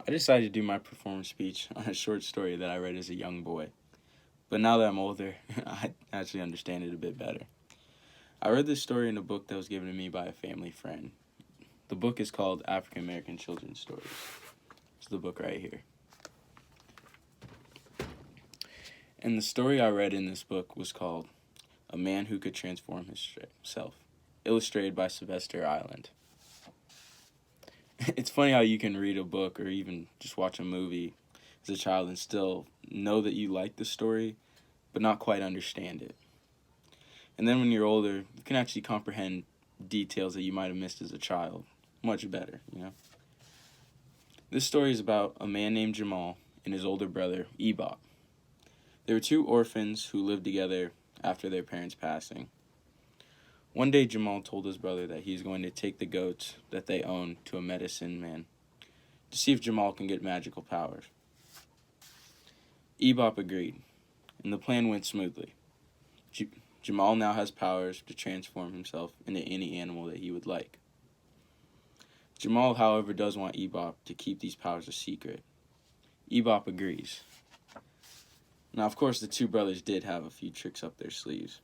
I decided to do my performance speech on a short story that I read as a young boy. But now that I'm older, I actually understand it a bit better. I read this story in a book that was given to me by a family friend. The book is called African American Children's Stories. It's the book right here. And the story I read in this book was called A Man Who Could Transform Himself, illustrated by Sylvester Island. It's funny how you can read a book or even just watch a movie as a child and still know that you like the story, but not quite understand it. And then when you're older, you can actually comprehend details that you might have missed as a child much better, This story is about a man named Jamal and his older brother, Ebop. They were two orphans who lived together after their parents' passing. One day, Jamal told his brother that he's going to take the goats that they own to a medicine man to see if Jamal can get magical powers. Ebop agreed, and the plan went smoothly. Jamal now has powers to transform himself into any animal that he would like. Jamal, however, does want Ebop to keep these powers a secret. Ebop agrees. Now, of course, the two brothers did have a few tricks up their sleeves.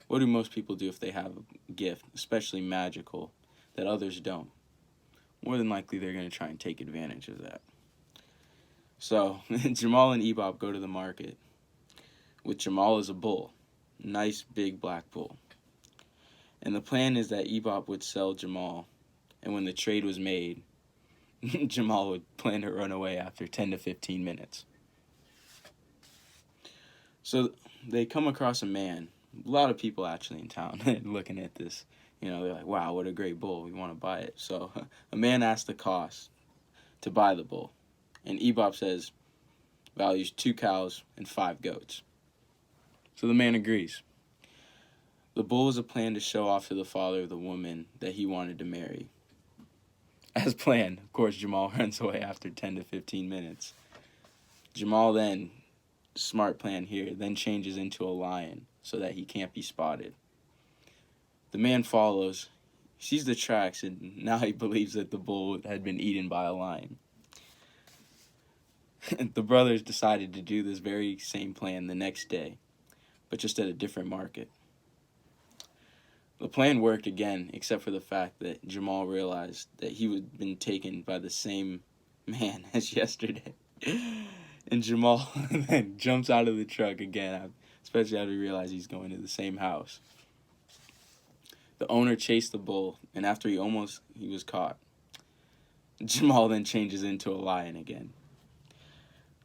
What do most people do if they have a gift, especially magical, that others don't? More than likely, they're going to try and take advantage of that. So, Jamal and Ebop go to the market with Jamal as a bull. Nice, big black bull. And the plan is that Ebop would sell Jamal, and when the trade was made, Jamal would plan to run away after 10 to 15 minutes. So, they come across a man. A lot of people actually in town looking at this. They're like, wow, what a great bull. We want to buy it. So a man asks the cost to buy the bull. And Ebop says, values 2 cows and 5 goats. So the man agrees. The bull is a plan to show off to the father of the woman that he wanted to marry. As planned, of course, Jamal runs away after 10 to 15 minutes. Jamal then, smart plan here, then changes into a lion so that he can't be spotted. The man follows, sees the tracks, and now he believes that the bull had been eaten by a lion. The brothers decided to do this very same plan the next day, but just at a different market. The plan worked again, except for the fact that Jamal realized that he had been taken by the same man as yesterday. And Jamal then jumps out of the truck again, especially after he realizes he's going to the same house. The owner chased the bull, and after he was caught, Jamal then changes into a lion again.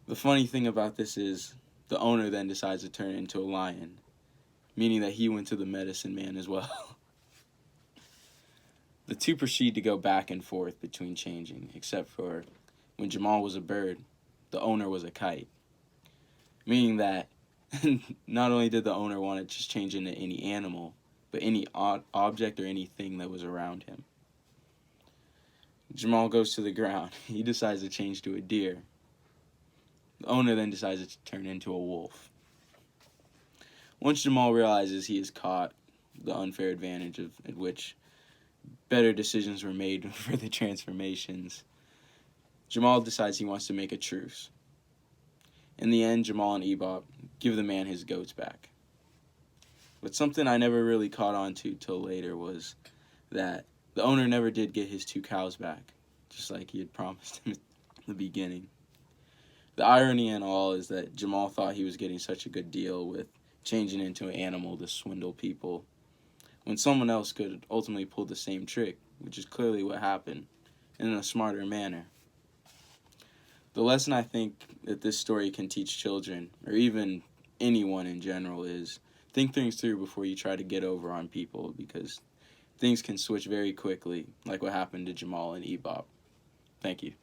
The funny thing about this is the owner then decides to turn into a lion, meaning that he went to the medicine man as well. The two proceed to go back and forth between changing, except for when Jamal was a bird, the owner was a kite, meaning that not only did the owner want to just change into any animal, but any object or anything that was around him. Jamal goes to the ground. He decides to change to a deer. The owner then decides to turn into a wolf. Once Jamal realizes he has caught the unfair advantage at which better decisions were made for the transformations, Jamal decides he wants to make a truce. In the end, Jamal and Ebop give the man his goats back. But something I never really caught on to till later was that the owner never did get his 2 cows back, just like he had promised him at the beginning. The irony in all is that Jamal thought he was getting such a good deal with changing into an animal to swindle people, when someone else could ultimately pull the same trick, which is clearly what happened, and in a smarter manner. The lesson I think that this story can teach children, or even anyone in general, is think things through before you try to get over on people, because things can switch very quickly, like what happened to Jamal and Ebop. Thank you.